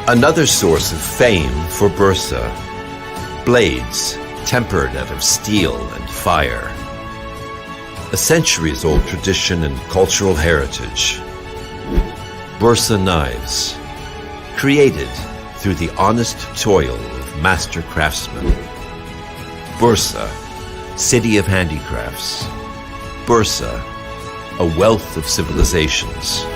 Another source of fame for Bursa. Blades tempered out of steel and fire. A centuries-old tradition and cultural heritage. Bursa knives, created through the honest toil of master craftsmen. Bursa, city of handicrafts. Bursa, a wealth of civilizations.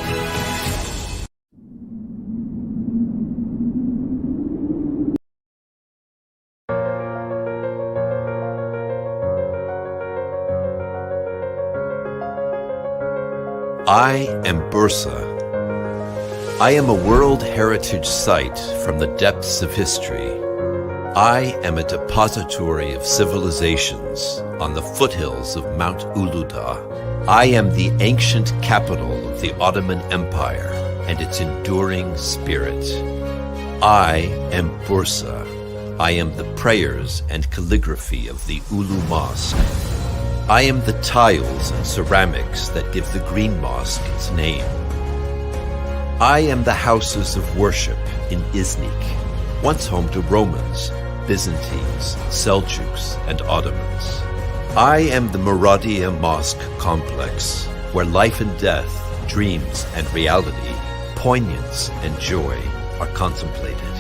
I am Bursa. I am a World Heritage Site from the depths of history. I am a depository of civilizations on the foothills of Mount Uludağ. I am the ancient capital of the Ottoman Empire and its enduring spirit. I am Bursa. I am the prayers and calligraphy of the Ulu Mosque. I am the tiles and ceramics that give the Green Mosque its name. I am the houses of worship in Iznik, once home to Romans, Byzantines, Seljuks, and Ottomans. I am the Muradiya Mosque complex, where life and death, dreams and reality, poignance and joy are contemplated.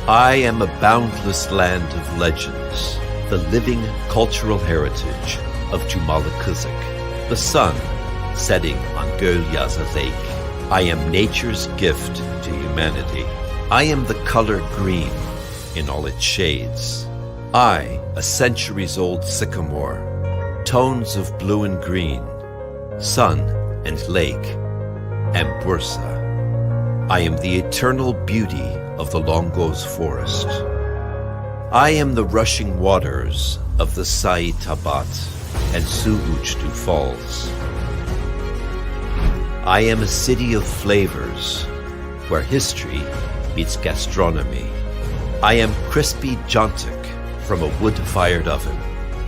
I am a boundless land of legends, the living cultural heritage of Jumalı-Kızık, the sun setting on Gölyaza Lake. I am nature's gift to humanity. I am the color green in all its shades. I, a centuries-old sycamore, tones of blue and green, sun and lake, am Bursa. I am the eternal beauty of the Longoz forest. I am the rushing waters of the Sai Tabat and Suuçtu Falls. I am a city of flavors, where history meets gastronomy. I am crispy jontic from a wood-fired oven.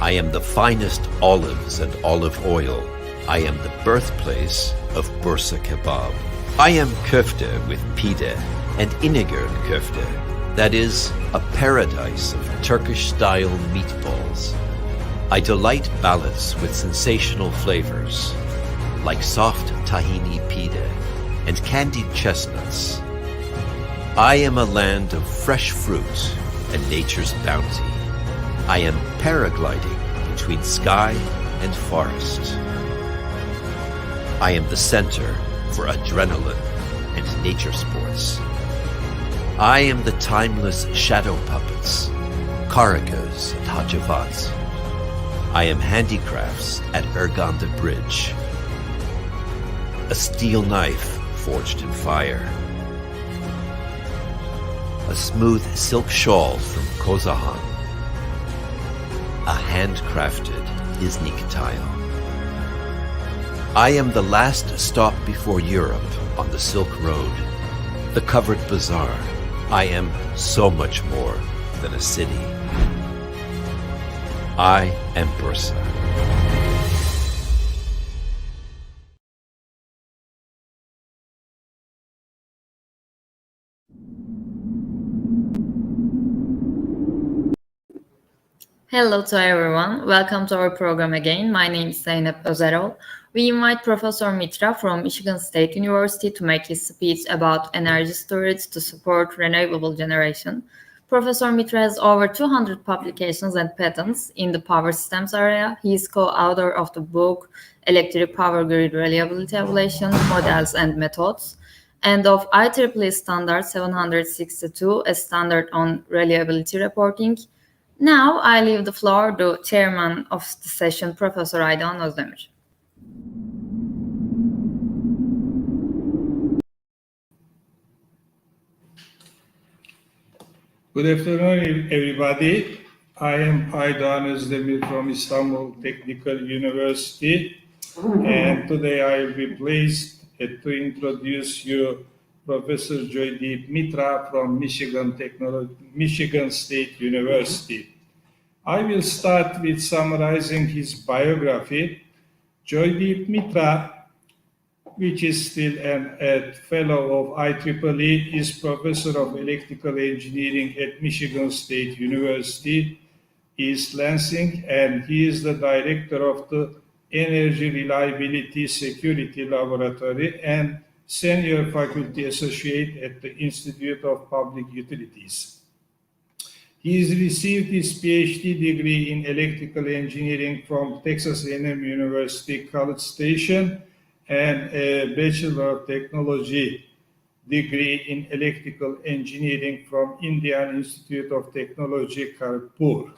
I am the finest olives and olive oil. I am the birthplace of Bursa kebab. I am köfte with pide and İnegöl köfte, that is, a paradise of Turkish-style meatballs. I delight palates with sensational flavors, like soft tahini pide and candied chestnuts. I am a land of fresh fruit and nature's bounty. I am paragliding between sky and forest. I am the center for adrenaline and nature sports. I am the timeless shadow puppets, karagöz and hacivat. I am handicrafts at Erganda Bridge. A steel knife forged in fire. A smooth silk shawl from Kozahan. A handcrafted Iznik tile. I am the last stop before Europe on the Silk Road, the covered bazaar. I am so much more than a city. I am Bursa. Hello to everyone. Welcome to our program again. My name is Zeynep Özerol. We invite Professor Mitra from Michigan State University to make his speech about energy storage to support renewable generation. Professor Mitra has over 200 publications and patents in the power systems area. He is co-author of the book Electric Power Grid Reliability Evaluation Models and Methods, and of IEEE Standard 762, a standard on reliability reporting. Now I leave the floor to chairman of the session, Professor Aydogan Ozdemir. Good afternoon, everybody. I am Aydogan Ozdemir from Istanbul Technical University, and today I will be pleased to introduce you Professor Joydeep MITRA from Michigan State University. I will start with summarizing his biography. Joydeep MITRA which is still a fellow of IEEE, is professor of electrical engineering at Michigan State University, East Lansing, and he is the director of the Energy Reliability Security Laboratory and senior faculty associate at the Institute of Public Utilities. He has received his PhD degree in electrical engineering from Texas A&M University College Station and a Bachelor of Technology degree in electrical engineering from Indian Institute of Technology, Kharagpur.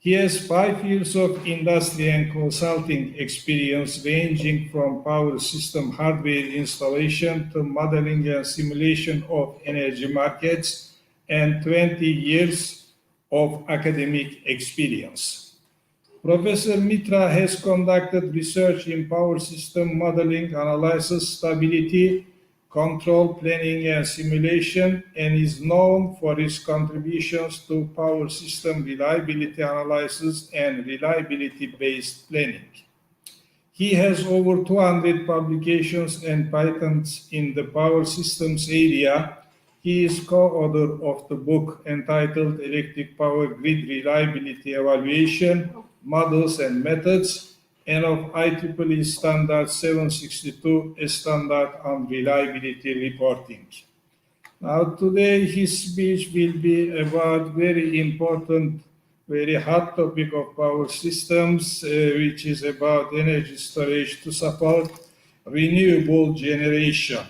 He has 5 years of industry and consulting experience ranging from power system hardware installation to modeling and simulation of energy markets and 20 years of academic experience. Professor Mitra has conducted research in power system modeling, analysis, stability, control, planning, and simulation, and is known for his contributions to power system reliability analysis and reliability-based planning. He has over 200 publications and patents in the power systems area. He is co-author of the book entitled Electric Power Grid Reliability Evaluation, Models and Methods, and of IEEE Standard 762, a standard on reliability reporting. Now, today his speech will be about very important, very hot topic of power systems, which is about energy storage to support renewable generation.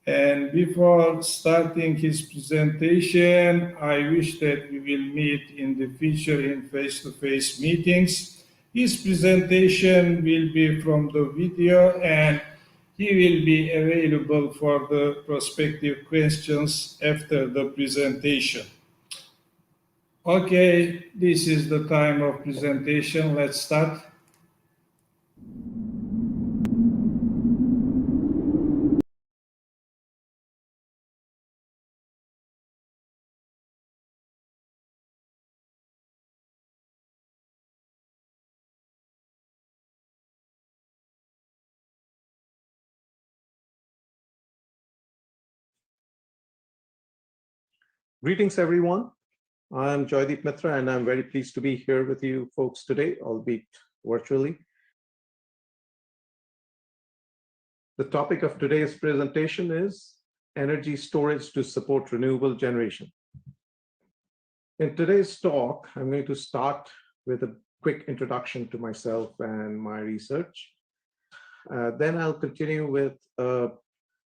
And before starting his presentation, I wish that we will meet in the future in face-to-face meetings. His presentation will be from the video and he will be available for the prospective questions after the presentation. Okay, this is the time of presentation. Let's start. Greetings, everyone. I'm Joydeep MITRA, and I'm very pleased to be here with you folks today, albeit virtually. The topic of today's presentation is energy storage to support renewable generation. In today's talk, I'm going to start with a quick introduction to myself and my research. Then I'll continue with a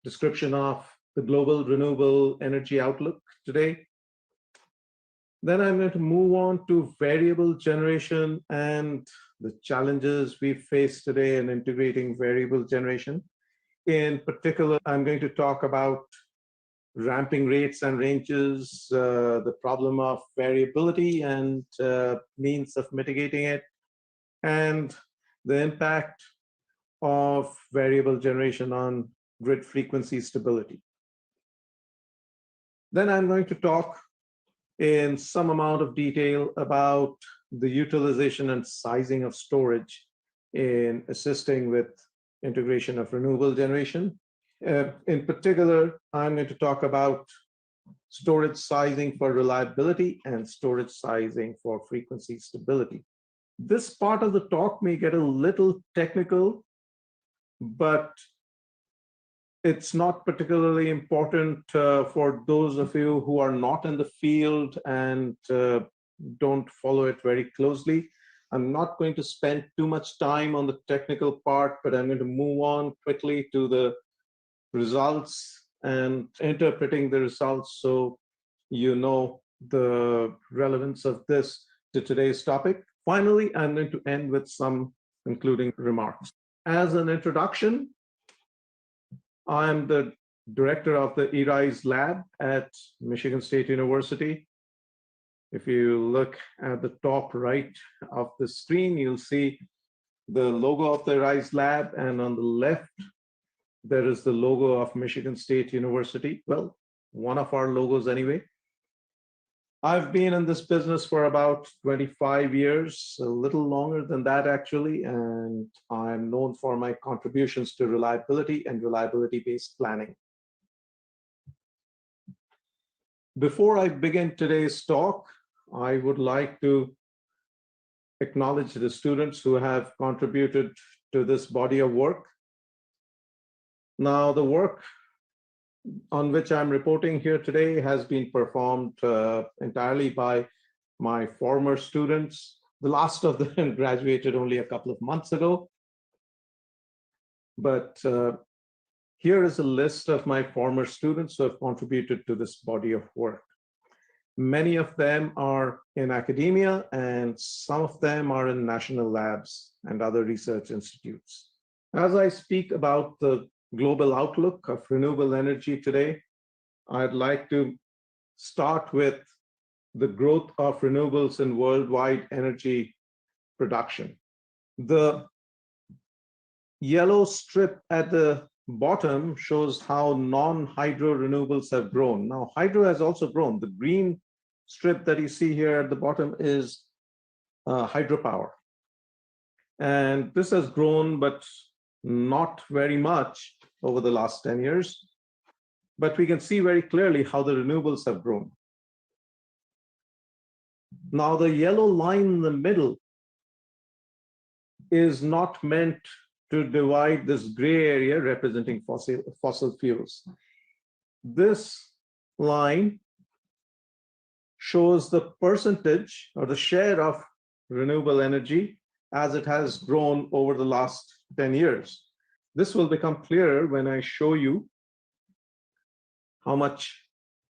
description of the global renewable energy outlook today. Then I'm going to move on to variable generation and the challenges we face today in integrating variable generation. In particular, I'm going to talk about ramping rates and ranges, the problem of variability and means of mitigating it, and the impact of variable generation on grid frequency stability. Then I'm going to talk in some amount of detail about the utilization and sizing of storage in assisting with integration of renewable generation. In particular, I'm going to talk about storage sizing for reliability and storage sizing for frequency stability. This part of the talk may get a little technical, but it's not particularly important for those of you who are not in the field and don't follow it very closely. I'm not going to spend too much time on the technical part, but I'm going to move on quickly to the results and interpreting the results so you know the relevance of this to today's topic. Finally, I'm going to end with some concluding remarks. As an introduction, I'm the director of the ERISE lab at Michigan State University. If you look at the top right of the screen, you'll see the logo of the ERISE lab, and on the left, there is the logo of Michigan State University. Well, one of our logos anyway. I've been in this business for about 25 years, a little longer than that actually, and I'm known for my contributions to reliability and reliability-based planning. Before I begin today's talk, I would like to acknowledge the students who have contributed to this body of work. Now, the work on which I'm reporting here today has been performed entirely by my former students. The last of them graduated only a couple of months ago. But here is a list of my former students who have contributed to this body of work. Many of them are in academia, and some of them are in national labs and other research institutes. As I speak about the global outlook of renewable energy today, I'd like to start with the growth of renewables in worldwide energy production. The yellow strip at the bottom shows how non-hydro renewables have grown. Now, hydro has also grown. The green strip that you see here at the bottom is hydropower. And this has grown, but not very much over the last 10 years. But we can see very clearly how the renewables have grown. Now, the yellow line in the middle is not meant to divide this gray area representing fossil fuels. This line shows the percentage or the share of renewable energy as it has grown over the last 10 years. This will become clearer when I show you how much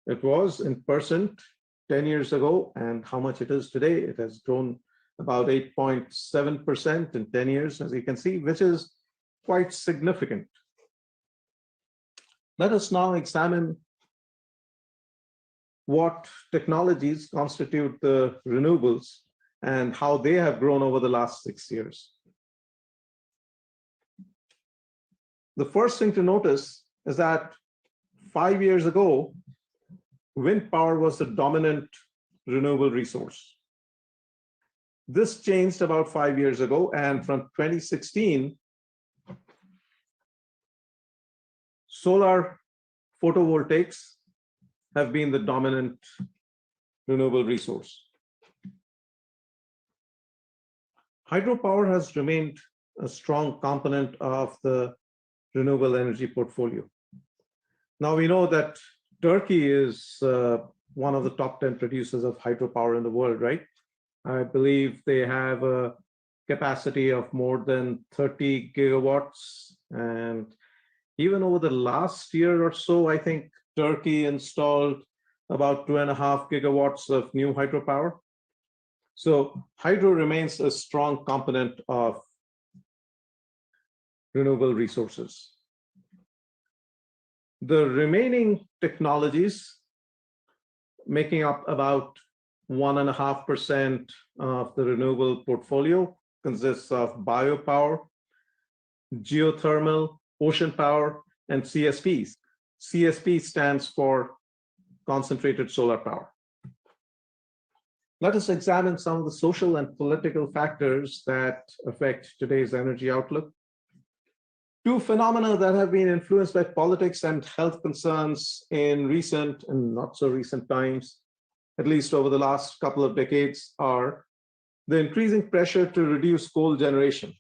it was in percent 10 years ago and how much it is today. It has grown about 8.7% in 10 years, as you can see, which is quite significant. Let us now examine what technologies constitute the renewables and how they have grown over the last 6 years. The first thing to notice is that 5 years ago, wind power was the dominant renewable resource. This changed about 5 years ago, and from 2016, solar photovoltaics have been the dominant renewable resource. Hydropower has remained a strong component of the renewable energy portfolio. Now we know that Turkey is one of the top 10 producers of hydropower in the world, right? I believe they have a capacity of more than 30 gigawatts. And even over the last year or so, I think Turkey installed about 2.5 gigawatts of new hydropower. So hydro remains a strong component of renewable resources. The remaining technologies, making up about 1.5% of the renewable portfolio, consists of biopower, geothermal, ocean power, and CSPs. CSP stands for concentrated solar power. Let us examine some of the social and political factors that affect today's energy outlook. Two phenomena that have been influenced by politics and health concerns in recent and not so recent times, at least over the last couple of decades, are the increasing pressure to reduce coal generation.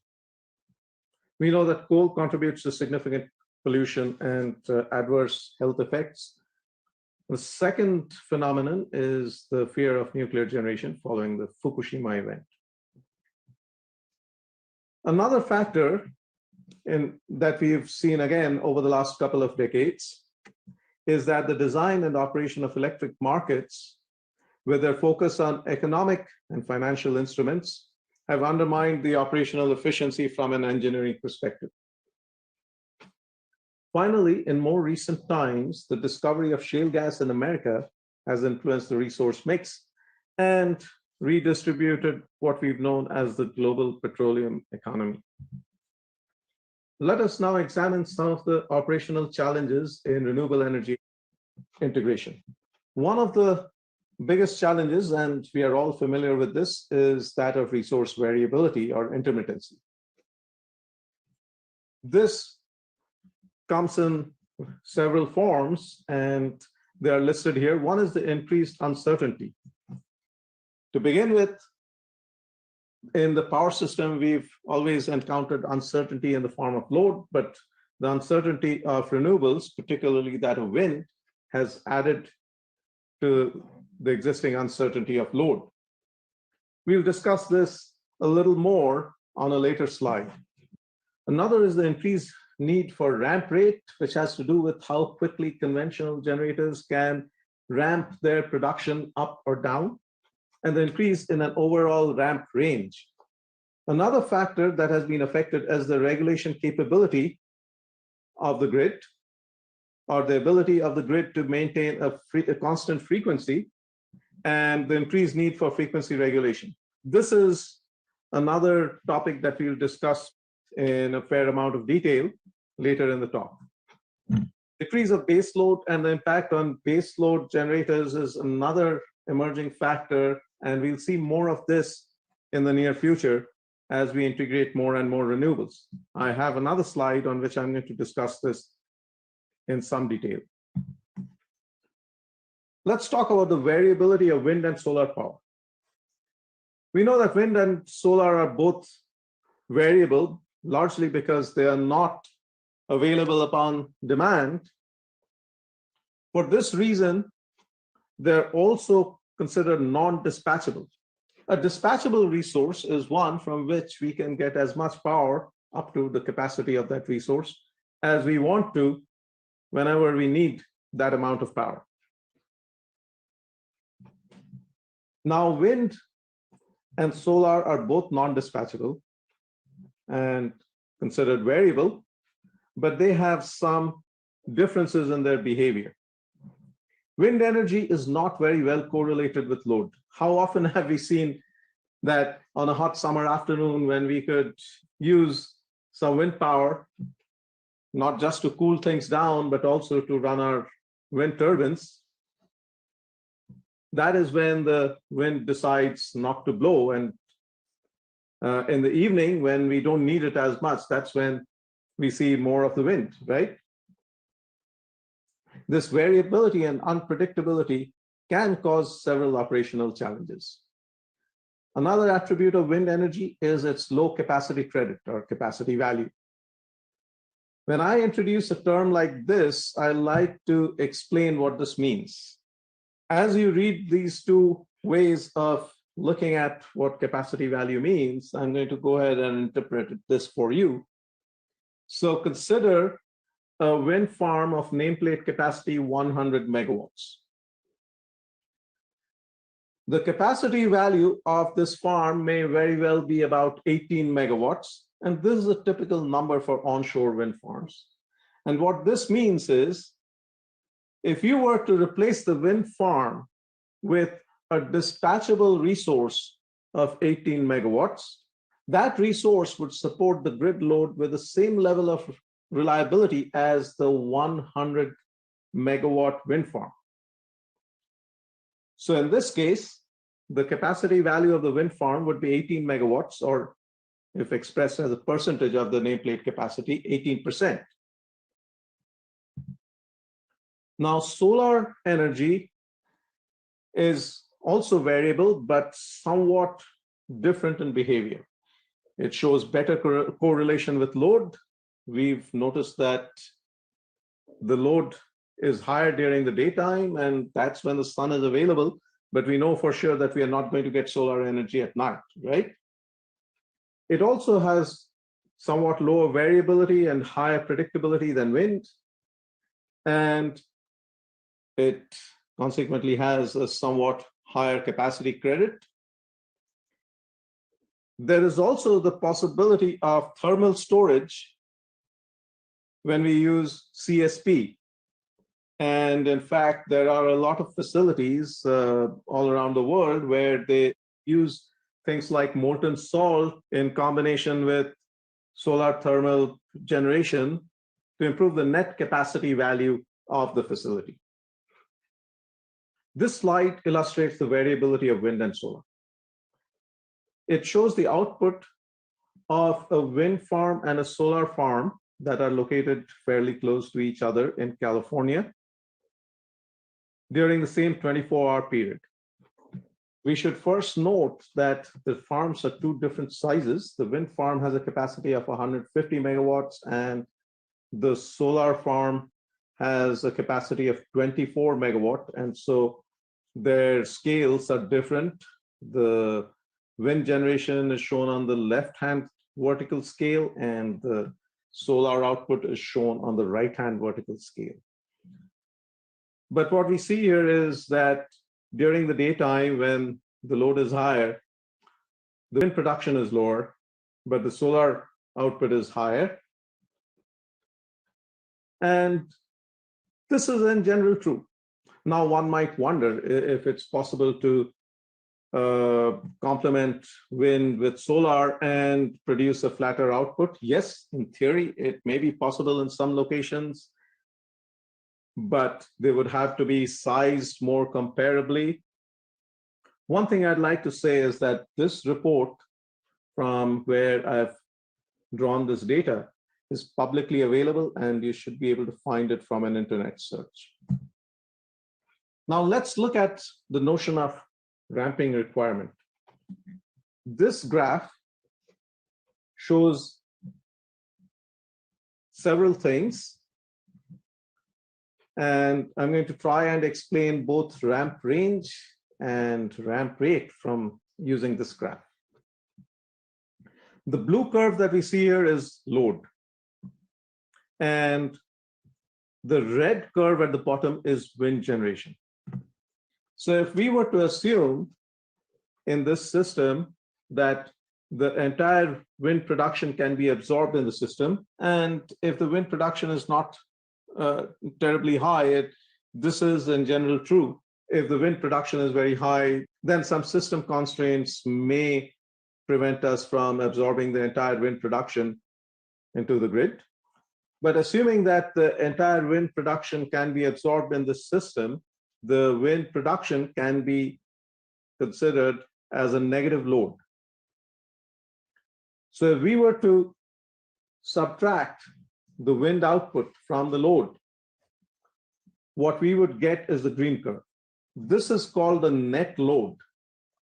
We know that coal contributes to significant pollution and adverse health effects. The second phenomenon is the fear of nuclear generation following the Fukushima event. Another factor that we've seen again over the last couple of decades is that the design and operation of electric markets, with their focus on economic and financial instruments, have undermined the operational efficiency from an engineering perspective. Finally, in more recent times, the discovery of shale gas in America has influenced the resource mix and redistributed what we've known as the global petroleum economy. Let us now examine some of the operational challenges in renewable energy integration. One of the biggest challenges, and we are all familiar with this, is that of resource variability or intermittency. This comes in several forms, and they are listed here. One is the increased uncertainty. To begin with, in the power system, we've always encountered uncertainty in the form of load, but the uncertainty of renewables, particularly that of wind, has added to the existing uncertainty of load. We'll discuss this a little more on a later slide. Another is the increased need for ramp rate, which has to do with how quickly conventional generators can ramp their production up or down, and the increase in an overall ramp range. Another factor that has been affected is the regulation capability of the grid, or the ability of the grid to maintain a constant frequency, and the increased need for frequency regulation. This is another topic that we'll discuss in a fair amount of detail later in the talk. Decrease of base load and the impact on base load generators is another emerging factor, and we'll see more of this in the near future as we integrate more and more renewables. I have another slide on which I'm going to discuss this in some detail. Let's talk about the variability of wind and solar power. We know that wind and solar are both variable, largely because they are not available upon demand. For this reason, they're also considered non-dispatchable. A dispatchable resource is one from which we can get as much power up to the capacity of that resource as we want to whenever we need that amount of power. Now, wind and solar are both non-dispatchable and considered variable, but they have some differences in their behavior. Wind energy is not very well correlated with load. How often have we seen that on a hot summer afternoon when we could use some wind power, not just to cool things down, but also to run our wind turbines? That is when the wind decides not to blow. And in the evening, when we don't need it as much, that's when we see more of the wind, right? This variability and unpredictability can cause several operational challenges. Another attribute of wind energy is its low capacity credit or capacity value. When I introduce a term like this, I like to explain what this means. As you read these two ways of looking at what capacity value means, I'm going to go ahead and interpret this for you. So consider a wind farm of nameplate capacity 100 megawatts. The capacity value of this farm may very well be about 18 megawatts, and this is a typical number for onshore wind farms. And what this means is, if you were to replace the wind farm with a dispatchable resource of 18 megawatts, that resource would support the grid load with the same level of reliability as the 100 megawatt wind farm. So in this case, the capacity value of the wind farm would be 18 megawatts, or if expressed as a percentage of the nameplate capacity, 18%. Now, solar energy is also variable, but somewhat different in behavior. It shows better correlation with load. We've noticed that the load is higher during the daytime, and that's when the sun is available. But we know for sure that we are not going to get solar energy at night, right? It also has somewhat lower variability and higher predictability than wind. And it consequently has a somewhat higher capacity credit. There is also the possibility of thermal storage when we use CSP. And in fact, there are a lot of facilities all around the world where they use things like molten salt in combination with solar thermal generation to improve the net capacity value of the facility. This slide illustrates the variability of wind and solar. It shows the output of a wind farm and a solar farm that are located fairly close to each other in California during the same 24-hour period. We should first note that the farms are two different sizes. The wind farm has a capacity of 150 megawatts, and the solar farm has a capacity of 24 megawatt. And so their scales are different. The wind generation is shown on the left-hand vertical scale, and the solar output is shown on the right-hand vertical scale. But what we see here is that during the daytime, when the load is higher, the wind production is lower, but the solar output is higher. And this is in general true. Now, one might wonder if it's possible to complement wind with solar and produce a flatter output. Yes, in theory, it may be possible in some locations, but they would have to be sized more comparably. One thing I'd like to say is that this report, from where I've drawn this data, is publicly available, and you should be able to find it from an internet search. Now let's look at the notion of ramping requirement. This graph shows several things, and I'm going to try and explain both ramp range and ramp rate from using this graph. The blue curve that we see here is load, and the red curve at the bottom is wind generation. So if we were to assume in this system that the entire wind production can be absorbed in the system, and if the wind production is not terribly high, this is in general true. If the wind production is very high, then some system constraints may prevent us from absorbing the entire wind production into the grid. But assuming that the entire wind production can be absorbed in the system, the wind production can be considered as a negative load. So if we were to subtract the wind output from the load, what we would get is the green curve. This is called the net load,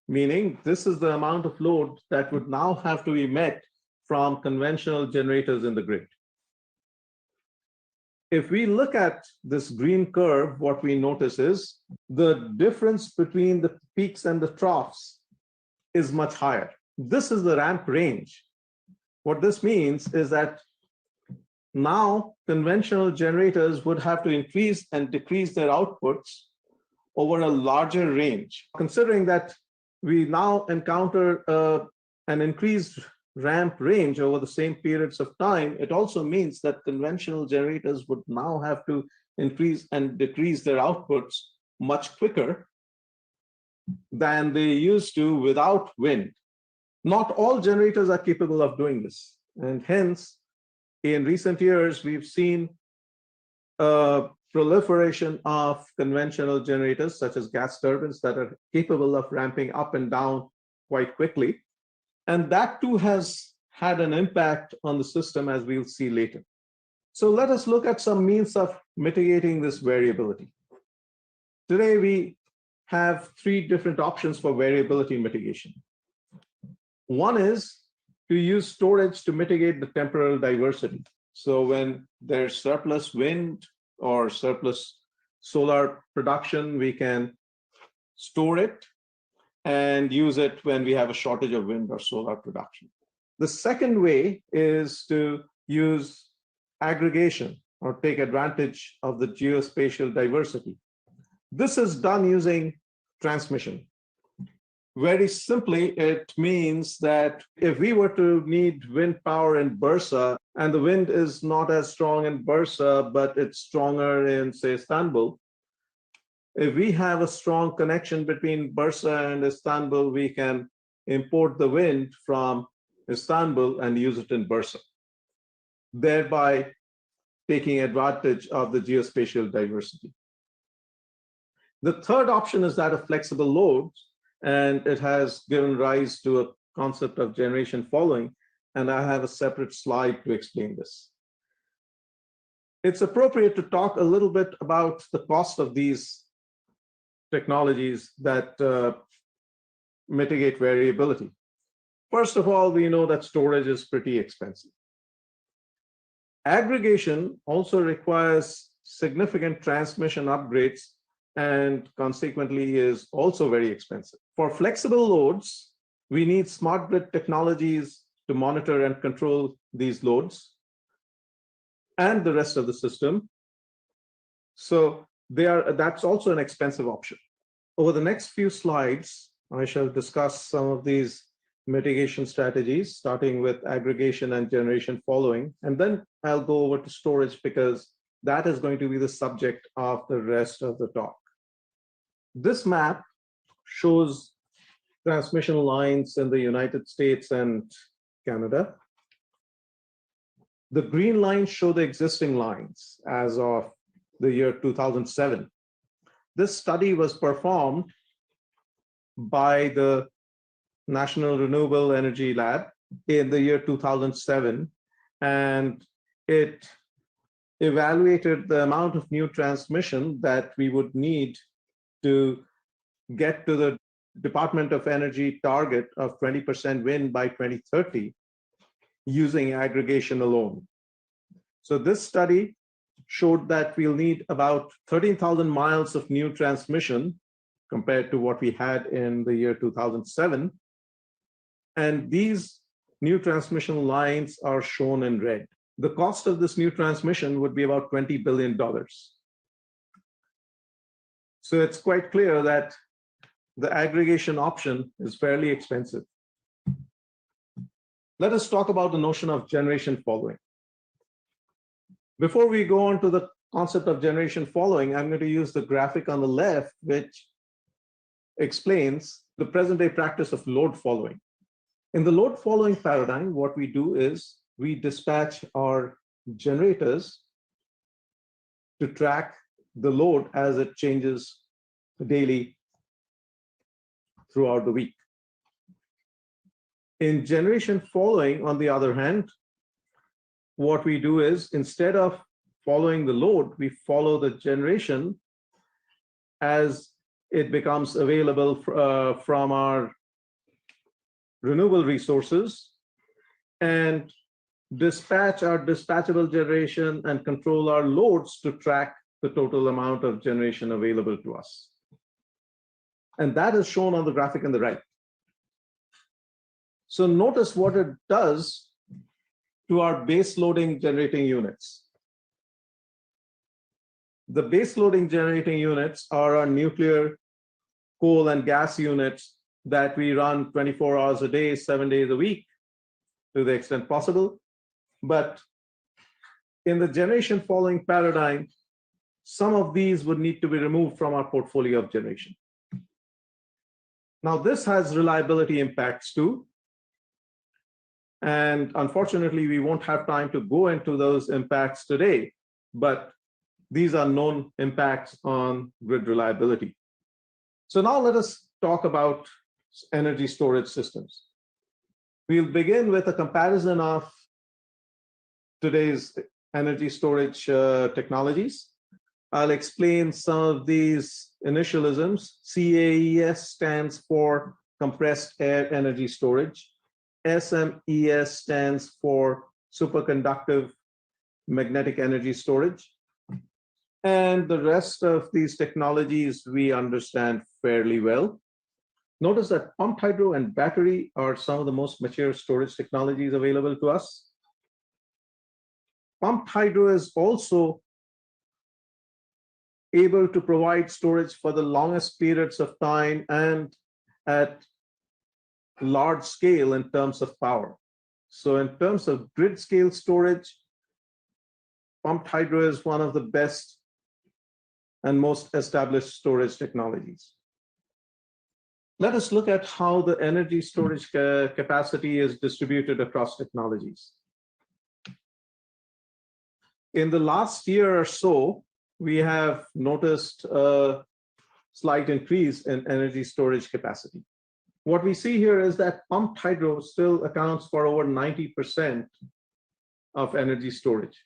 meaning this is the amount of load that would now have to be met from conventional generators in the grid. If we look at this green curve, what we notice is the difference between the peaks and the troughs is much higher. This is the ramp range. What this means is that now conventional generators would have to increase and decrease their outputs over a larger range. Considering that we now encounter an increased ramp range over the same periods of time, it also means that conventional generators would now have to increase and decrease their outputs much quicker than they used to without wind. Not all generators are capable of doing this, and hence, in recent years, we've seen a proliferation of conventional generators, such as gas turbines, that are capable of ramping up and down quite quickly. And that too has had an impact on the system, as we'll see later. So let us look at some means of mitigating this variability. Today, we have three different options for variability mitigation. One is to use storage to mitigate the temporal diversity. So when there's surplus wind or surplus solar production, we can store it and use it when we have a shortage of wind or solar production. The second way is to use aggregation or take advantage of the geospatial diversity. This is done using transmission. Very simply, it means that if we were to need wind power in Bursa, and the wind is not as strong in Bursa, but it's stronger in, say, Istanbul, if we have a strong connection between Bursa and Istanbul, we can import the wind from Istanbul and use it in Bursa, thereby taking advantage of the geospatial diversity. The third option is that of flexible loads, and it has given rise to a concept of generation following, and I have a separate slide to explain this. It's appropriate to talk a little bit about the cost of these technologies that mitigate variability. First of all, we know that storage is pretty expensive. Aggregation also requires significant transmission upgrades and consequently is also very expensive. For flexible loads, we need smart grid technologies to monitor and control these loads and the rest of the system. So that's also an expensive option. Over the next few slides, I shall discuss some of these mitigation strategies, starting with aggregation and generation following, and then I'll go over to storage because that is going to be the subject of the rest of the talk. This map shows transmission lines in the United States and Canada. The green lines show the existing lines as of the year 2007. This study was performed by the National Renewable Energy Lab in the year 2007, and it evaluated the amount of new transmission that we would need to get to the Department of Energy target of 20% wind by 2030 using aggregation alone. So this study showed that we'll need about 13,000 miles of new transmission compared to what we had in the year 2007. And these new transmission lines are shown in red. The cost of this new transmission would be about $20 billion. So it's quite clear that the aggregation option is fairly expensive. Let us talk about the notion of generation following. Before we go on to the concept of generation following, I'm going to use the graphic on the left, which explains the present-day practice of load following. In the load following paradigm, what we do is we dispatch our generators to track the load as it changes daily throughout the week. In generation following, on the other hand, what we do is instead of following the load, we follow the generation as it becomes available from our renewable resources and dispatch our dispatchable generation and control our loads to track the total amount of generation available to us. And that is shown on the graphic on the right. So notice what it does to our base loading generating units. The base loading generating units are our nuclear, coal, and gas units that we run 24 hours a day, 7 days a week, to the extent possible. But in the generation following paradigm, some of these would need to be removed from our portfolio of generation. Now, this has reliability impacts too. And unfortunately, we won't have time to go into those impacts today, but these are known impacts on grid reliability. So now let us talk about energy storage systems. We'll begin with a comparison of today's energy storage technologies. I'll explain some of these initialisms. CAES stands for compressed air energy storage. SMES stands for superconductive magnetic energy storage. And the rest of these technologies we understand fairly well. Notice that pumped hydro and battery are some of the most mature storage technologies available to us. Pumped hydro is also able to provide storage for the longest periods of time and at large scale in terms of power. So in terms of grid scale storage, pumped hydro is one of the best and most established storage technologies. Let us look at how the energy storage capacity is distributed across technologies. In the last year or so, we have noticed a slight increase in energy storage capacity. What we see here is that pumped hydro still accounts for over 90% of energy storage.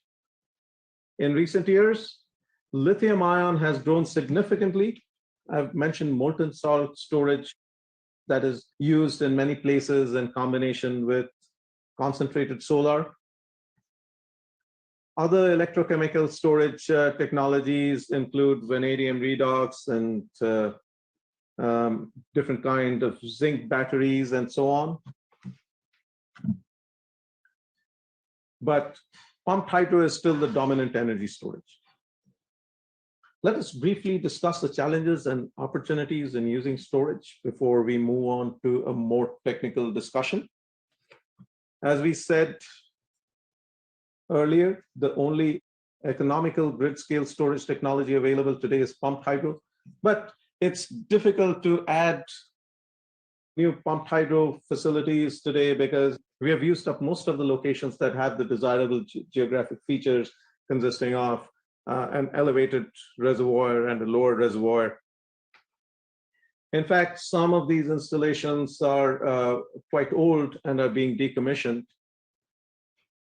In recent years, lithium ion has grown significantly. I've mentioned molten salt storage that is used in many places in combination with concentrated solar. Other electrochemical storage technologies include vanadium redox and different kind of zinc batteries and so on. But pumped hydro is still the dominant energy storage. Let us briefly discuss the challenges and opportunities in using storage before we move on to a more technical discussion. As we said earlier, the only economical grid-scale storage technology available today is pumped hydro, but it's difficult to add new pumped hydro facilities today because we have used up most of the locations that have the desirable geographic features consisting of an elevated reservoir and a lower reservoir. In fact, some of these installations are quite old and are being decommissioned.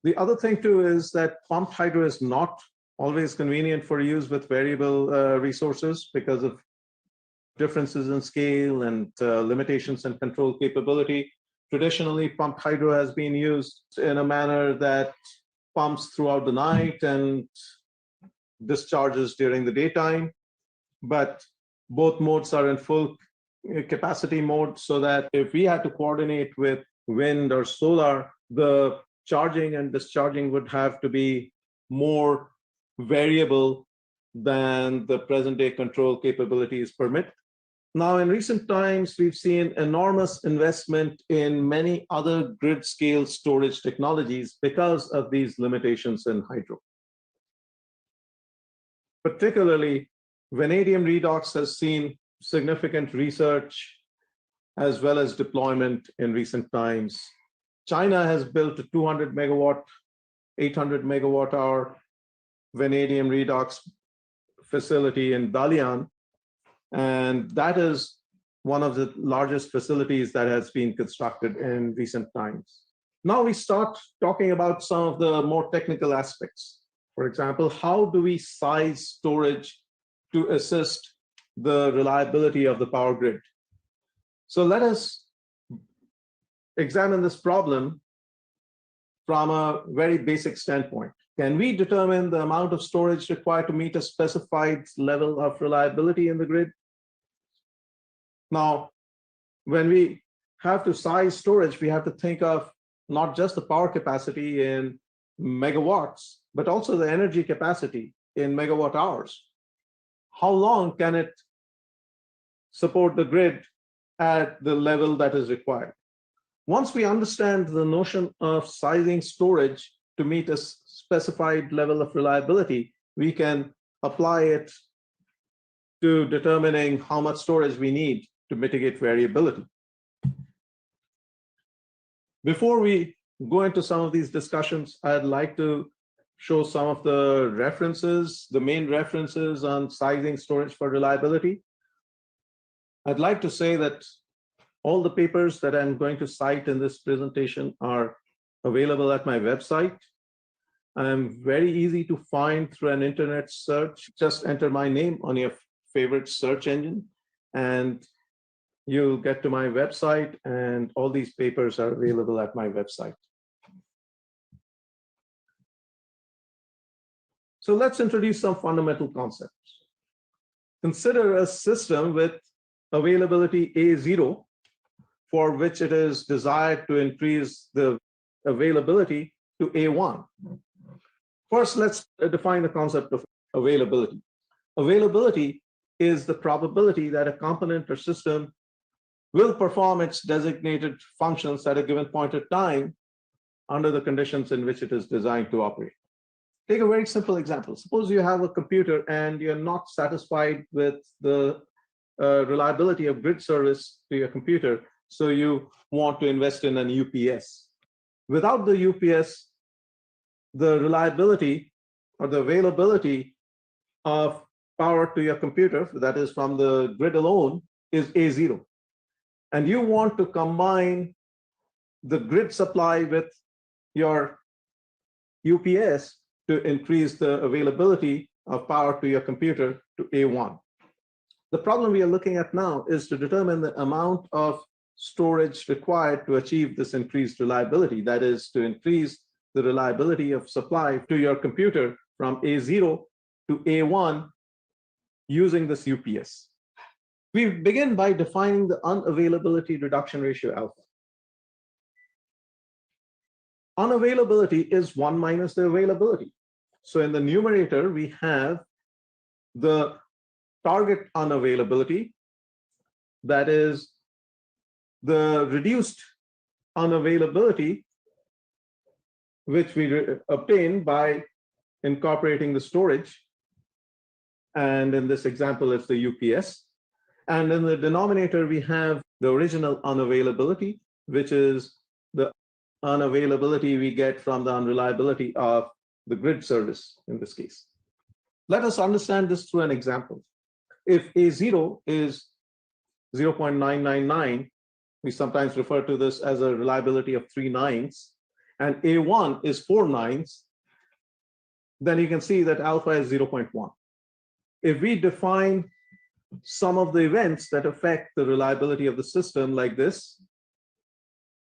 The other thing too is that pumped hydro is not always convenient for use with variable resources because of differences in scale and limitations in control capability. Traditionally, pumped hydro has been used in a manner that pumps throughout the night and discharges during the daytime, but both modes are in full capacity mode, so that if we had to coordinate with wind or solar, the charging and discharging would have to be more variable than the present day control capabilities permit. Now, in recent times, we've seen enormous investment in many other grid scale storage technologies because of these limitations in hydro. Particularly, vanadium redox has seen significant research as well as deployment in recent times. China has built a 200 megawatt, 800 megawatt hour vanadium redox facility in Dalian, and that is one of the largest facilities that has been constructed in recent times. Now we start talking about some of the more technical aspects. For example, how do we size storage to assist the reliability of the power grid? So let us examine this problem from a very basic standpoint. Can we determine the amount of storage required to meet a specified level of reliability in the grid? Now, when we have to size storage, we have to think of not just the power capacity in megawatts, but also the energy capacity in megawatt hours. How long can it support the grid at the level that is required? Once we understand the notion of sizing storage to meet a specified level of reliability, we can apply it to determining how much storage we need to mitigate variability. Before we go into some of these discussions, I'd like to show some of the references, the main references on sizing storage for reliability. I'd like to say that all the papers that I'm going to cite in this presentation are available at my website. I'm very easy to find through an internet search. Just enter my name on your favorite search engine, and you'll get to my website, and all these papers are available at my website. So let's introduce some fundamental concepts. Consider a system with availability A0, for which it is desired to increase the availability to A1. First, let's define the concept of availability. Availability is the probability that a component or system will perform its designated functions at a given point of time under the conditions in which it is designed to operate. Take a very simple example. Suppose you have a computer and you're not satisfied with the reliability of grid service to your computer, so you want to invest in an UPS. Without the UPS, the reliability or the availability of power to your computer, that is from the grid alone, is A0. And you want to combine the grid supply with your UPS to increase the availability of power to your computer to A1. The problem we are looking at now is to determine the amount of storage required to achieve this increased reliability, that is, to increase the reliability of supply to your computer from A0 to A1 using this UPS. We begin by defining the unavailability reduction ratio alpha. Unavailability is 1 minus the availability. So in the numerator, we have the target unavailability, that is the reduced unavailability, which we obtain by incorporating the storage. And in this example, it's the UPS. And in the denominator, we have the original unavailability, which is the unavailability we get from the unreliability of the grid service in this case. Let us understand this through an example. If A0 is 0.999, we sometimes refer to this as a reliability of 3 nines, and A1 is 4 nines, then you can see that alpha is 0.1. If we define some of the events that affect the reliability of the system like this,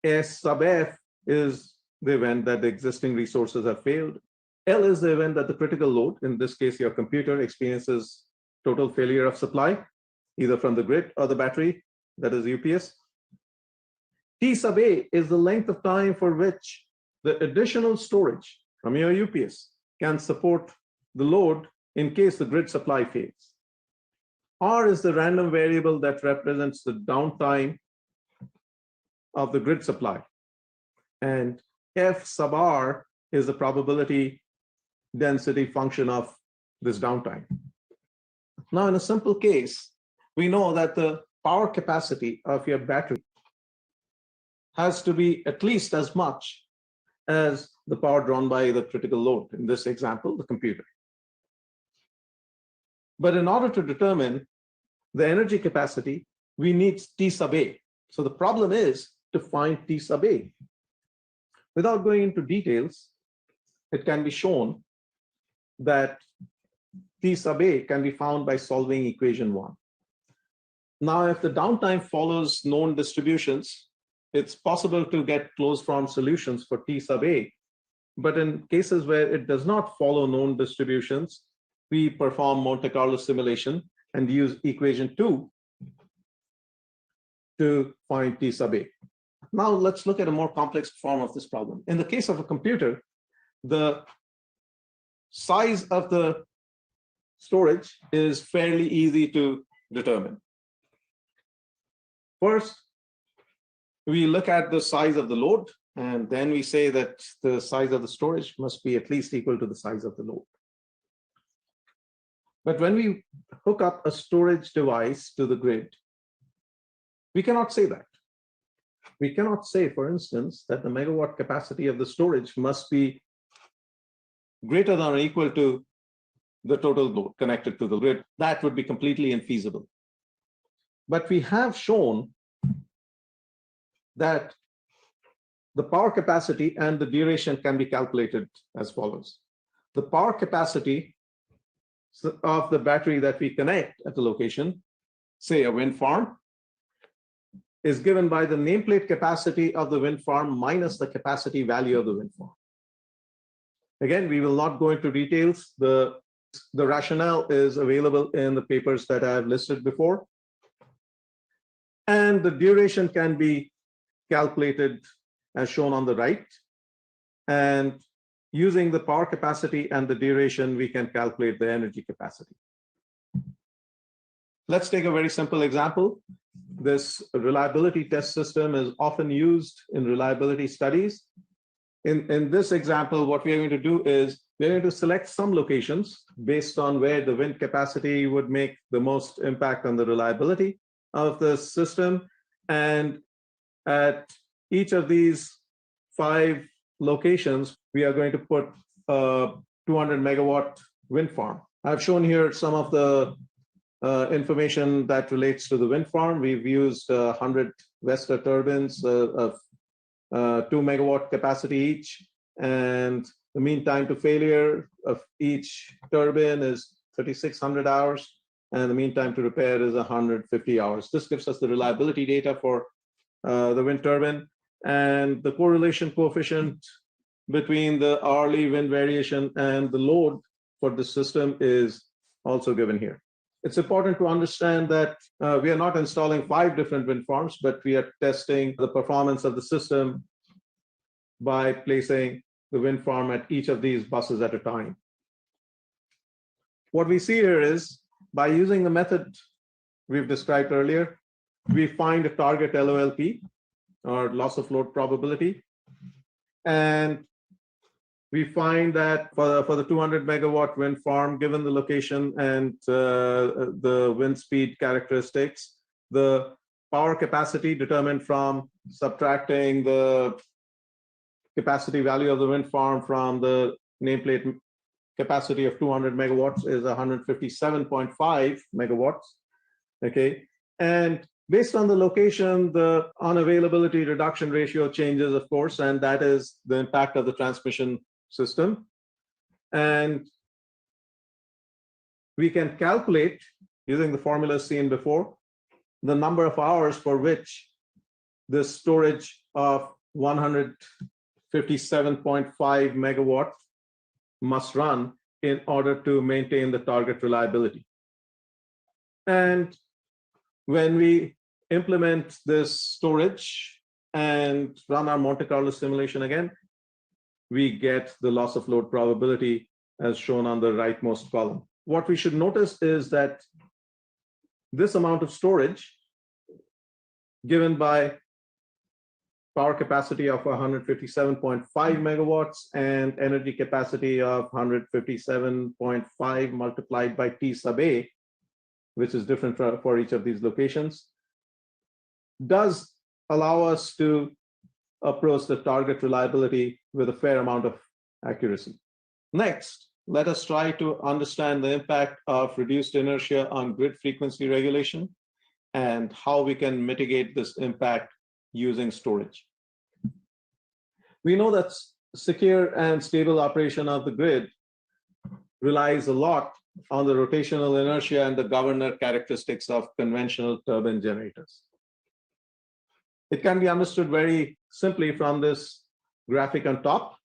S sub F is the event that the existing resources have failed. L is the event that the critical load, in this case, your computer, experiences total failure of supply, either from the grid or the battery, that is UPS. T sub A is the length of time for which the additional storage from your UPS can support the load in case the grid supply fails. R is the random variable that represents the downtime of the grid supply. And F sub R is the probability density function of this downtime. Now, in a simple case, we know that the power capacity of your battery has to be at least as much as the power drawn by the critical load, in this example, the computer. But in order to determine the energy capacity, we need T sub A. So the problem is to find T sub A. Without going into details, it can be shown that T sub A can be found by solving equation 1. Now, if the downtime follows known distributions, it's possible to get closed form solutions for T sub A. But in cases where it does not follow known distributions, we perform Monte Carlo simulation and use equation 2 to find T sub A. Now let's look at a more complex form of this problem. In the case of a computer, the size of the storage is fairly easy to determine. First, we look at the size of the load, and then we say that the size of the storage must be at least equal to the size of the load. But when we hook up a storage device to the grid, we cannot say that. We cannot say, for instance, that the megawatt capacity of the storage must be greater than or equal to the total load connected to the grid. That would be completely infeasible. But we have shown that the power capacity and the duration can be calculated as follows. The power capacity of the battery that we connect at the location, say a wind farm, is given by the nameplate capacity of the wind farm minus the capacity value of the wind farm. Again, we will not go into details. The rationale is available in the papers that I have listed before. And the duration can be calculated as shown on the right. And using the power capacity and the duration, we can calculate the energy capacity. Let's take a very simple example. This reliability test system is often used in reliability studies. In this example, what we are going to do is we're going to select some locations based on where the wind capacity would make the most impact on the reliability of the system. And at each of these 5 locations, we are going to put a 200 megawatt wind farm. I've shown here some of the information that relates to the wind farm. We've used 100 Vestas turbines of 2 megawatt capacity each, and the mean time to failure of each turbine is 3,600 hours, and the mean time to repair is 150 hours. This gives us the reliability data for the wind turbine, and the correlation coefficient between the hourly wind variation and the load for the system is also given here. It's important to understand that we are not installing 5 different wind farms, but we are testing the performance of the system by placing the wind farm at each of these buses at a time. What we see here is, by using the method we've described earlier, we find a target LOLP, or loss of load probability, and we find that for the 200 megawatt wind farm, given the location and the wind speed characteristics, the power capacity determined from subtracting the capacity value of the wind farm from the nameplate capacity of 200 megawatts is 157.5 megawatts. Okay, and based on the location, the unavailability reduction ratio changes, of course, and that is the impact of the transmission system. And we can calculate, using the formula seen before, the number of hours for which the storage of 157.5 megawatt must run in order to maintain the target reliability. And when we implement this storage and run our Monte Carlo simulation again, we get the loss of load probability as shown on the rightmost column. What we should notice is that this amount of storage, given by power capacity of 157.5 megawatts and energy capacity of 157.5 multiplied by T sub A, which is different for each of these locations, does allow us to approach the target reliability with a fair amount of accuracy. Next, let us try to understand the impact of reduced inertia on grid frequency regulation and how we can mitigate this impact using storage. We know that secure and stable operation of the grid relies a lot on the rotational inertia and the governor characteristics of conventional turbine generators. It can be understood very simply from this graphic on top,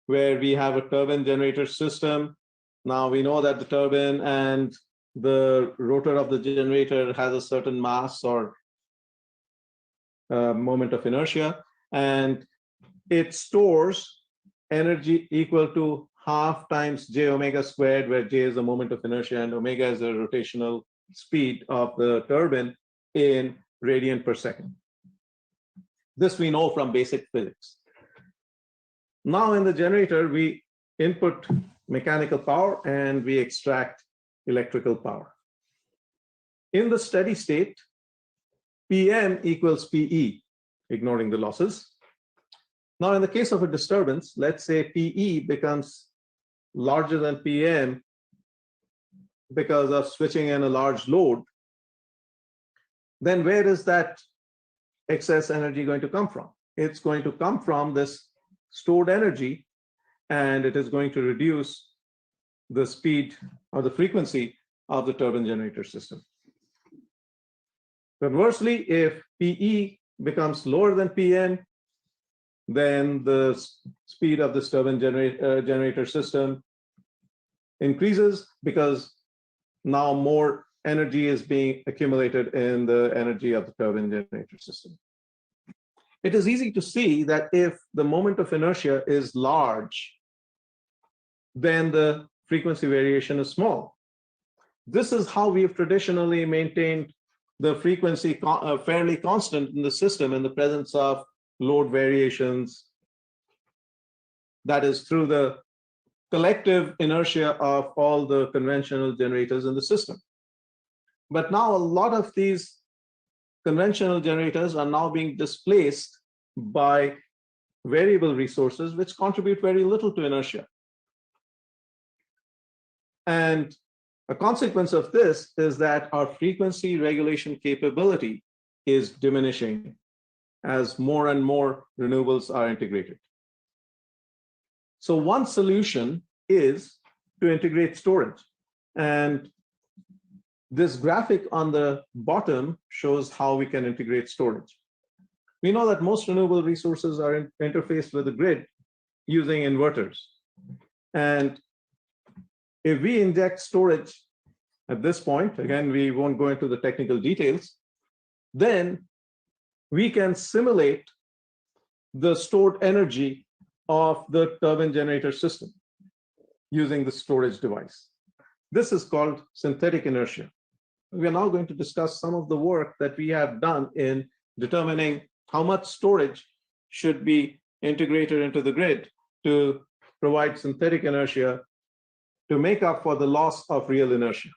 where we have a turbine generator system. Now we know that the turbine and the rotor of the generator has a certain mass or moment of inertia, and it stores energy equal to half times j omega squared, where j is the moment of inertia and omega is the rotational speed of the turbine in radian per second. This we know from basic physics. Now in the generator, we input mechanical power and we extract electrical power. In the steady state, PM equals PE, ignoring the losses. Now in the case of a disturbance, let's say PE becomes larger than PM because of switching in a large load, then where is that excess energy going to come from? It's going to come from this stored energy, and it is going to reduce the speed or the frequency of the turbine generator system. Conversely, if PE becomes lower than PM, then the speed of this turbine generator system increases because now more energy is being accumulated in the energy of the turbine generator system. It is easy to see that if the moment of inertia is large, then the frequency variation is small. This is how we've traditionally maintained the frequency fairly constant in the system in the presence of load variations. That is through the collective inertia of all the conventional generators in the system. But now a lot of these conventional generators are now being displaced by variable resources which contribute very little to inertia. And A consequence of this is that our frequency regulation capability is diminishing as more and more renewables are integrated. So one solution is to integrate storage. And this graphic on the bottom shows how we can integrate storage. We know that most renewable resources are interfaced with the grid using inverters. And if we inject storage at this point, again, we won't go into the technical details, then we can simulate the stored energy of the turbine generator system using the storage device. This is called synthetic inertia. We are now going to discuss some of the work that we have done in determining how much storage should be integrated into the grid to provide synthetic inertia to make up for the loss of real inertia.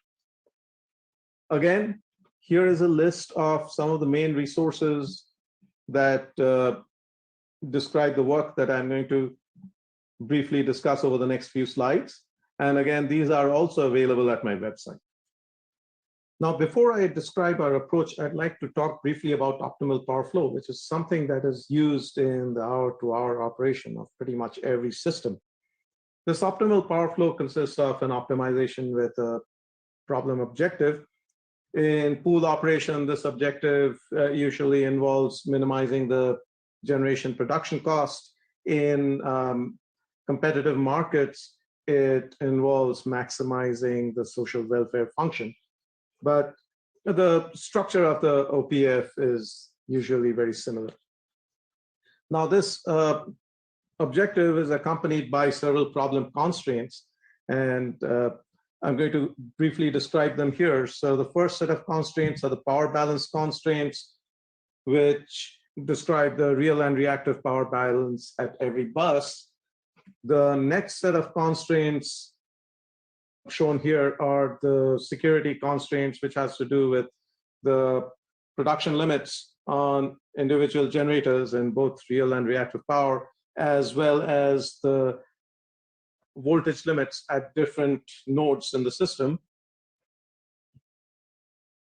Again, here is a list of some of the main resources that describe the work that I'm going to briefly discuss over the next few slides. And again, these are also available at my website. Now, before I describe our approach, I'd like to talk briefly about optimal power flow, which is something that is used in the hour-to-hour operation of pretty much every system. This optimal power flow consists of an optimization with a problem objective. In pool operation, this objective usually involves minimizing the generation production cost. In competitive markets, it involves maximizing the social welfare function. But the structure of the OPF is usually very similar. Now, this objective is accompanied by several problem constraints, and I'm going to briefly describe them here. So the first set of constraints are the power balance constraints, which describe the real and reactive power balance at every bus. The next set of constraints shown here are the security constraints, which has to do with the production limits on individual generators in both real and reactive power, as well as the voltage limits at different nodes in the system.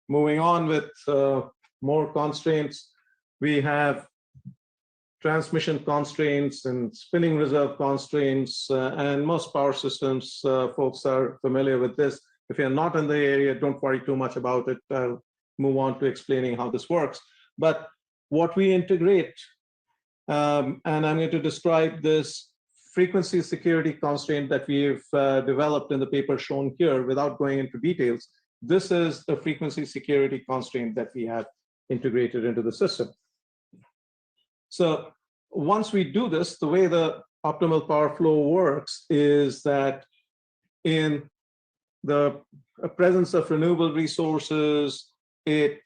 Moving on with more constraints, we have transmission constraints and spinning reserve constraints, and most power systems folks are familiar with this. If you're not in the area, don't worry too much about it. I'll move on to explaining how this works. But what we integrate, and I'm going to describe this frequency security constraint that we've developed in the paper shown here without going into details. This is the frequency security constraint that we have integrated into the system. So once we do this, the way the optimal power flow works is that in the presence of renewable resources, it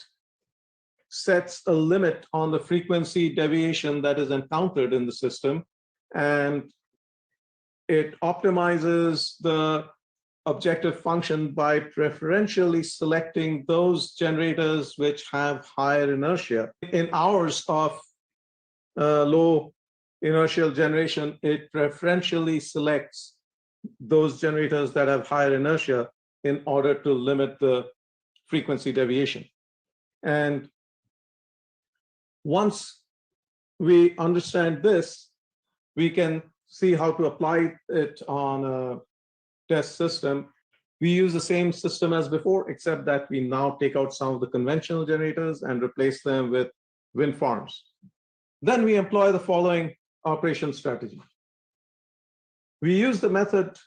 sets a limit on the frequency deviation that is encountered in the system, and it optimizes the objective function by preferentially selecting those generators which have higher inertia. In hours of low inertial generation, it preferentially selects those generators that have higher inertia in order to limit the frequency deviation. And once we understand this, we can see how to apply it on a test system. We use the same system as before, except that we now take out some of the conventional generators and replace them with wind farms. Then we employ the following operation strategy. We use the method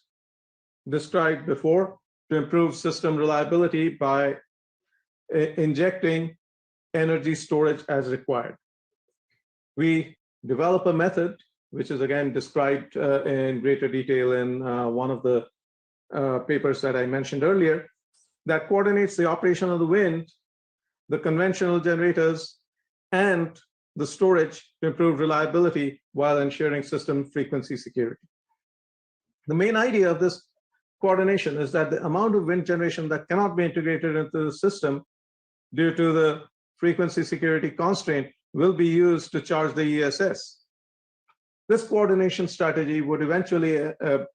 described before to improve system reliability by injecting energy storage as required. We develop a method, which is again described in greater detail in one of the papers that I mentioned earlier, that coordinates the operation of the wind, the conventional generators, and the storage to improve reliability while ensuring system frequency security. The main idea of this coordination is that the amount of wind generation that cannot be integrated into the system due to the frequency security constraint will be used to charge the ESS. This coordination strategy would eventually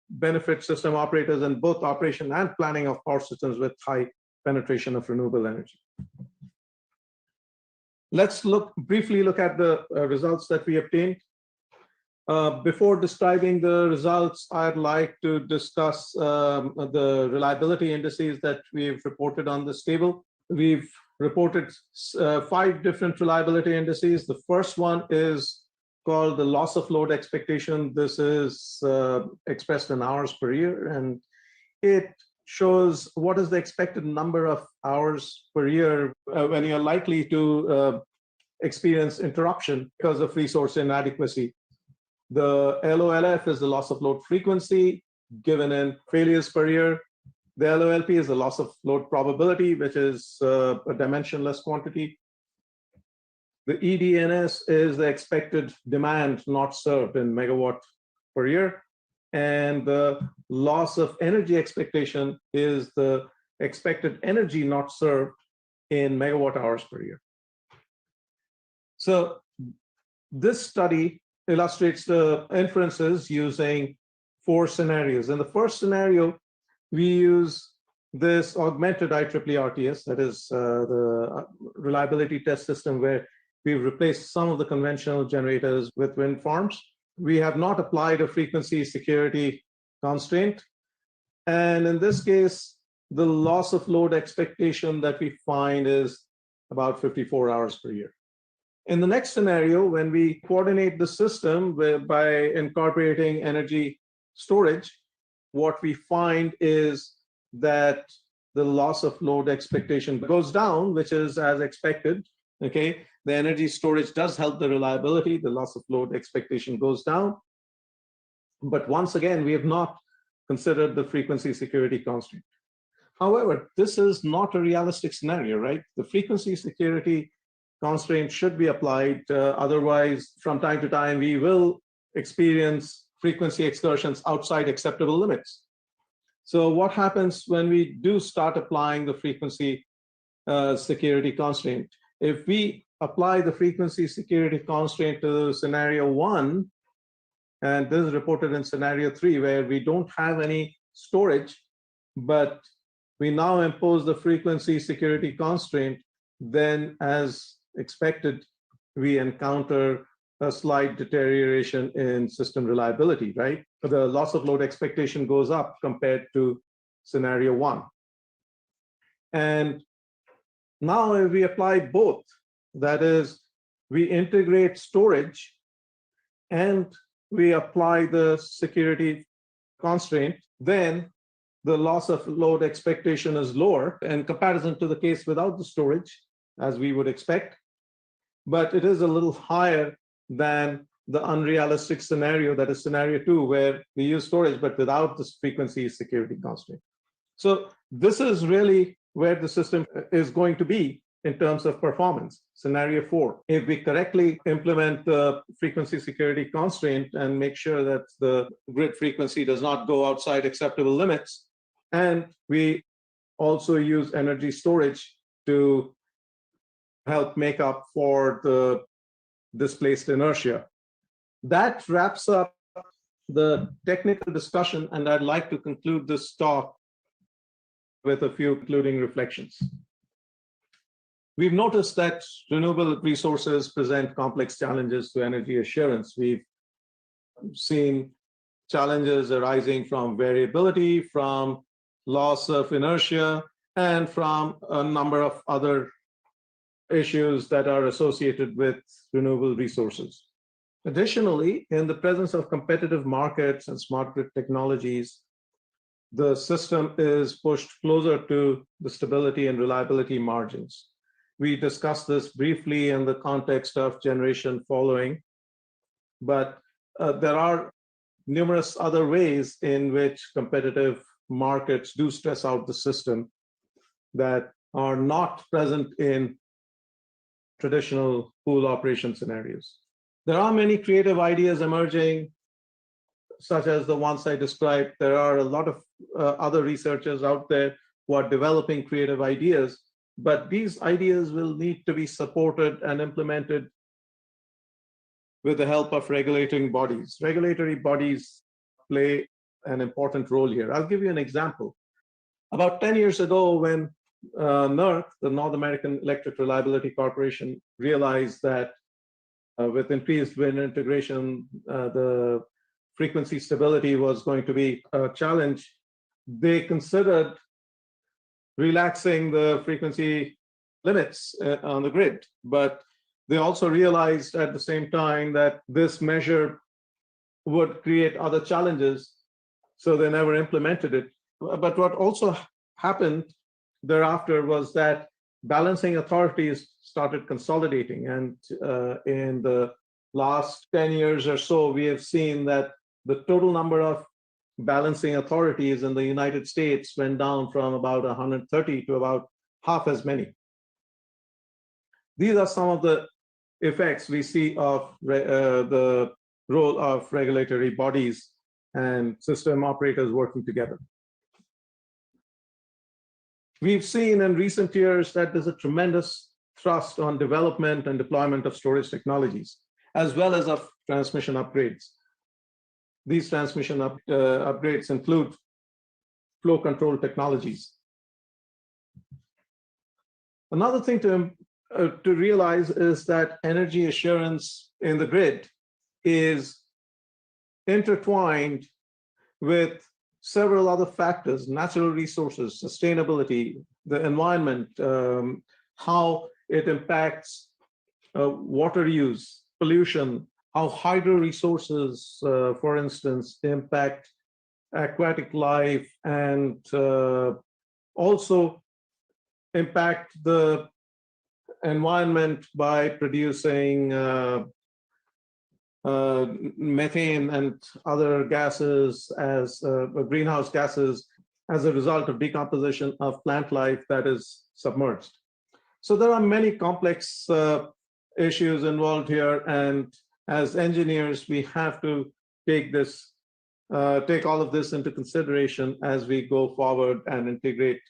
benefit system operators in both operation and planning of power systems with high penetration of renewable energy. Let's briefly look at the results that we obtained. Before describing the results, I'd like to discuss the reliability indices that we've reported on this table. We've reported 5 different reliability indices. The first one is called the loss of load expectation. This is expressed in hours per year, and it shows what is the expected number of hours per year when you're likely to experience interruption because of resource inadequacy. The LOLF is the loss of load frequency given in failures per year. The LOLP is the loss of load probability, which is a dimensionless quantity. The EDNS is the expected demand not served in megawatt per year. And the loss of energy expectation is the expected energy not served in megawatt hours per year. So this study illustrates the inferences using 4 scenarios. In the first scenario, we use this augmented IEEE RTS, that is the reliability test system where we've replaced some of the conventional generators with wind farms. We have not applied a frequency security constraint. And in this case, the loss of load expectation that we find is about 54 hours per year. In the next scenario, when we coordinate the system by incorporating energy storage, what we find is that the loss of load expectation goes down, which is as expected. Okay, the energy storage does help the reliability, the loss of load expectation goes down. But once again, we have not considered the frequency security constraint. However, this is not a realistic scenario, right? The frequency security constraint should be applied. Otherwise, from time to time, we will experience frequency excursions outside acceptable limits. So what happens when we do start applying the frequency security constraint? If we apply the frequency security constraint to scenario 1, and this is reported in scenario 3, where we don't have any storage, but we now impose the frequency security constraint, then as expected, we encounter a slight deterioration in system reliability, right? The loss of load expectation goes up compared to scenario 1. And now if we apply both, that is, we integrate storage and we apply the security constraint, then the loss of load expectation is lower in comparison to the case without the storage, as we would expect. But it is a little higher than the unrealistic scenario, that is scenario 2, where we use storage but without this frequency security constraint. So this is really where the system is going to be in terms of performance. Scenario 4, if we correctly implement the frequency security constraint and make sure that the grid frequency does not go outside acceptable limits, and we also use energy storage to help make up for the displaced inertia. That wraps up the technical discussion, and I'd like to conclude this talk with a few concluding reflections. We've noticed that renewable resources present complex challenges to energy assurance. We've seen challenges arising from variability, from loss of inertia, and from a number of other issues that are associated with renewable resources. Additionally, in the presence of competitive markets and smart grid technologies, the system is pushed closer to the stability and reliability margins. We discussed this briefly in the context of generation following, but there are numerous other ways in which competitive markets do stress out the system that are not present in traditional pool operation scenarios. There are many creative ideas emerging, such as the ones I described. There are a lot of other researchers out there who are developing creative ideas, but these ideas will need to be supported and implemented with the help of regulating bodies. Regulatory bodies play an important role here. I'll give you an example. About 10 years ago, when NERC, the North American Electric Reliability Corporation, realized that with increased wind integration, the frequency stability was going to be a challenge, they considered relaxing the frequency limits on the grid. But they also realized at the same time that this measure would create other challenges, so they never implemented it. But what also happened thereafter was that balancing authorities started consolidating. And in the last 10 years or so, we have seen that the total number of balancing authorities in the United States went down from about 130 to about half as many. These are some of the effects we see of the role of regulatory bodies and system operators working together. We've seen in recent years that there's a tremendous thrust on development and deployment of storage technologies, as well as of transmission upgrades. These transmission upgrades include flow control technologies. Another thing to realize is that energy assurance in the grid is intertwined with several other factors: natural resources, sustainability, the environment, how it impacts water use, pollution, how hydro resources, for instance, impact aquatic life, and also impact the environment by producing methane and other gases as greenhouse gases as a result of decomposition of plant life that is submerged. So there are many complex issues involved here, and as engineers, we have to take all of this into consideration as we go forward and integrate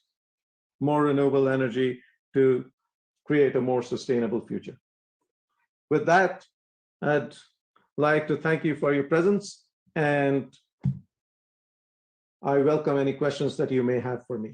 more renewable energy to create a more sustainable future. With that, I'd like to thank you for your presence, and I welcome any questions that you may have for me.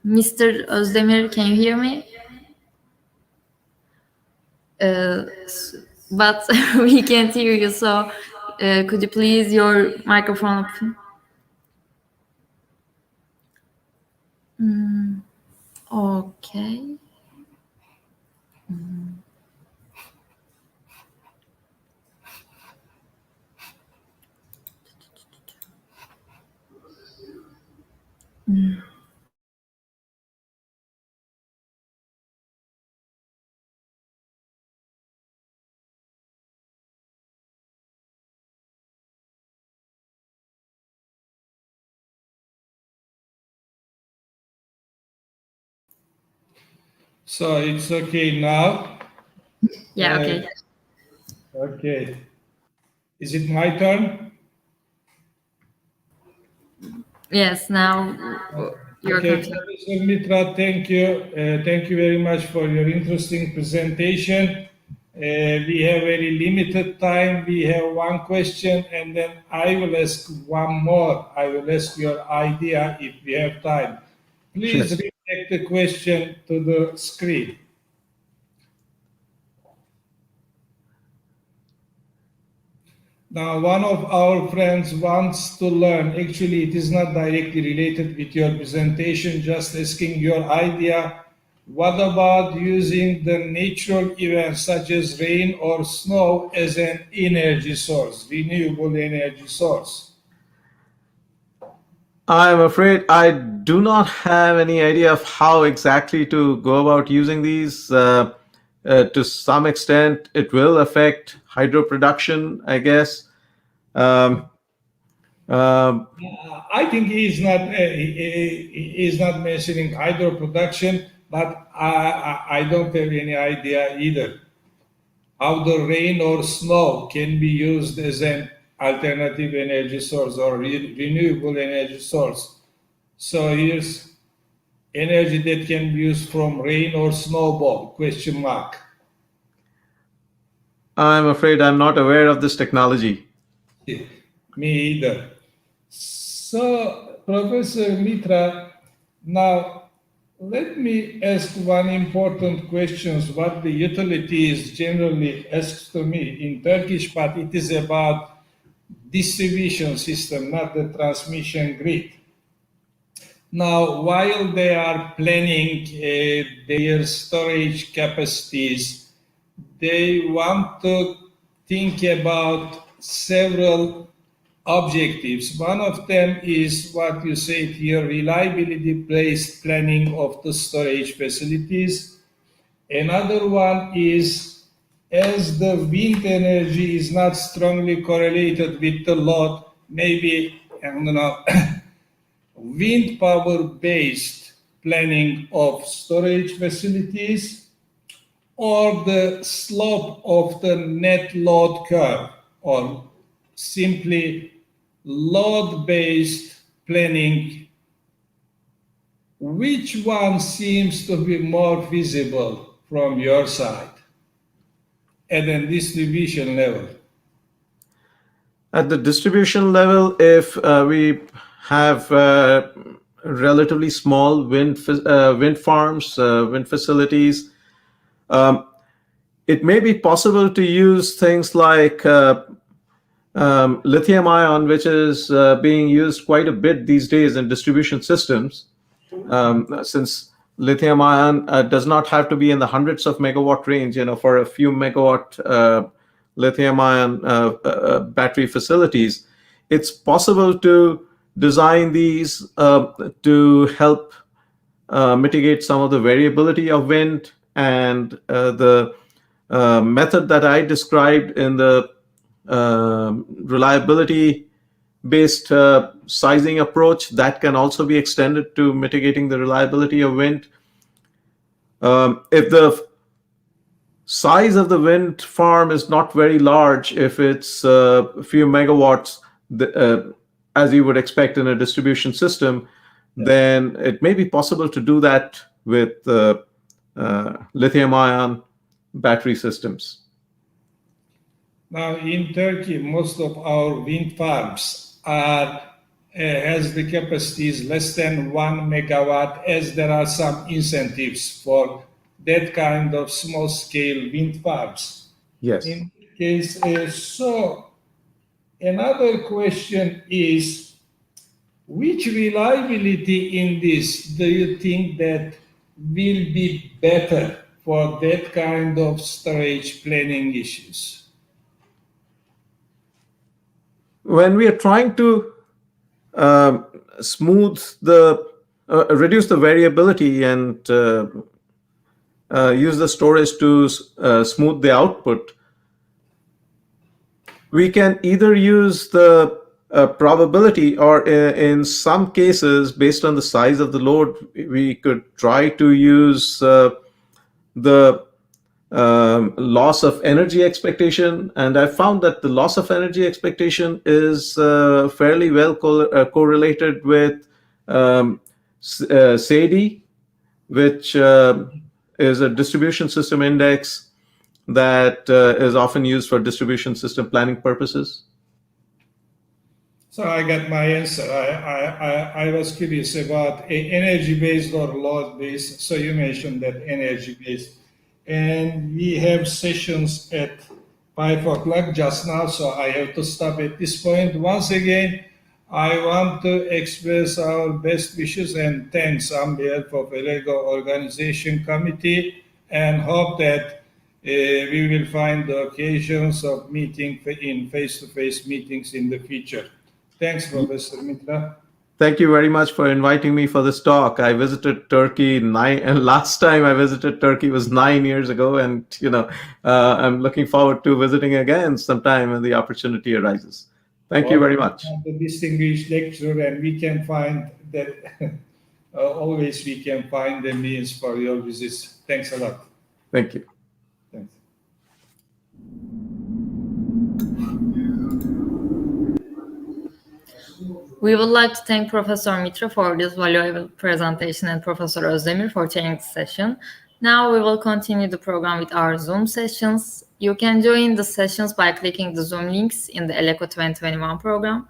Mr. Ozdemir, can you hear me? But we can't hear you, so could you please your microphone open? Okay. So it's okay now? Yeah, okay. Okay. Is it my turn? Yes, now your Okay, turn. Professor Mitra, thank you. Thank you very much for your interesting presentation. We have very limited time. We have one question, and then I will ask one more. I will ask your idea if we have time. Please repeat the question to the screen. Now, one of our friends wants to learn, actually it is not directly related with your presentation, just asking your idea. What about using the natural events such as rain or snow as an energy source, renewable energy source? I'm afraid I do not have any idea of how exactly to go about using these. To some extent, it will affect hydro production, I guess. I think he is not mentioning hydro production, but I don't have any idea either how the rain or snow can be used as an alternative energy source or renewable energy source. So here's energy that can be used from rain or snowball, question mark. I'm afraid I'm not aware of this technology. Me either. So, Professor Mitra, now let me ask one important question. What the utility is generally asked to me in Turkish, but it is about distribution system, not the transmission grid. Now, while they are planning their storage capacities, they want to think about several objectives. One of them is what you said here, reliability-based planning of the storage facilities. Another one is, as the wind energy is not strongly correlated with the load, maybe, I don't know, wind power based planning of storage facilities, or the slope of the net load curve, or simply load based planning. Which one seems to be more feasible from your side at a distribution level? At the distribution level, if we have relatively small wind farms, wind facilities, it may be possible to use things like lithium ion, which is being used quite a bit these days in distribution systems, since lithium ion does not have to be in the hundreds of megawatt range. For a few megawatt lithium ion battery facilities, it's possible to design these to help mitigate some of the variability of wind, and the method that I described in the reliability based sizing approach, that can also be extended to mitigating the reliability of wind. If the size of the wind farm is not very large, if it's a few megawatts, as you would expect in a distribution system, then it may be possible to do that with lithium ion battery systems. Now, in Turkey, most of our wind farms has the capacities less than 1 megawatt, as there are some incentives for that kind of small-scale wind farms. Yes. In case, so another question is, which reliability in this do you think that will be better for that kind of storage planning issues? When we are trying to reduce the variability and use the storage to smooth the output, we can either use the probability, or in some cases, based on the size of the load, we could try to use the loss of energy expectation. And I found that the loss of energy expectation is fairly well correlated with SAIDI, which is a distribution system index that is often used for distribution system planning purposes. So I got my answer. I was curious about energy-based or load-based. So you mentioned that energy-based. And we have sessions at 5 o'clock just now, so I have to stop at this point. Once again, I want to express our best wishes and thanks on behalf of LEGO Organization Committee, and hope that we will find the occasions of meeting in face-to-face meetings in the future. Thanks, Professor Mitra. Thank you very much for inviting me for this talk. I visited Turkey and last time I visited Turkey was 9 years ago, and I'm looking forward to visiting again sometime when the opportunity arises. Thank you very much. The distinguished lecturer, and we can find that always we can find the means for your visits. Thanks a lot. Thank you. Thanks. We would like to thank Professor Mitra for this valuable presentation and Professor Ozdemir for chairing the session. Now we will continue the program with our Zoom sessions. You can join the sessions by clicking the Zoom links in the ELECO 2021 program.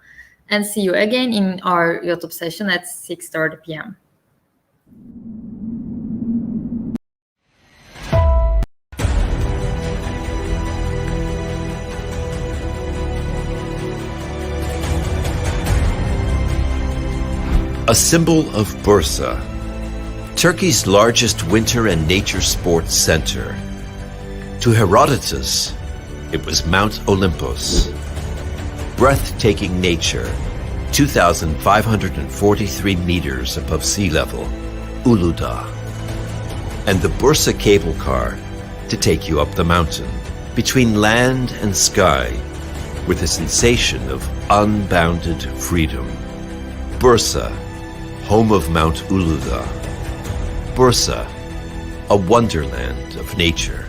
And see you again in our YouTube session at 6:30 p.m. A symbol of Bursa, Turkey's largest winter and nature sports center. To Herodotus, it was Mount Olympus. Breathtaking nature, 2,543 meters above sea level, Uludağ. And the Bursa cable car to take you up the mountain, between land and sky, with a sensation of unbounded freedom. Bursa, home of Mount Uludağ. Bursa, a wonderland of nature.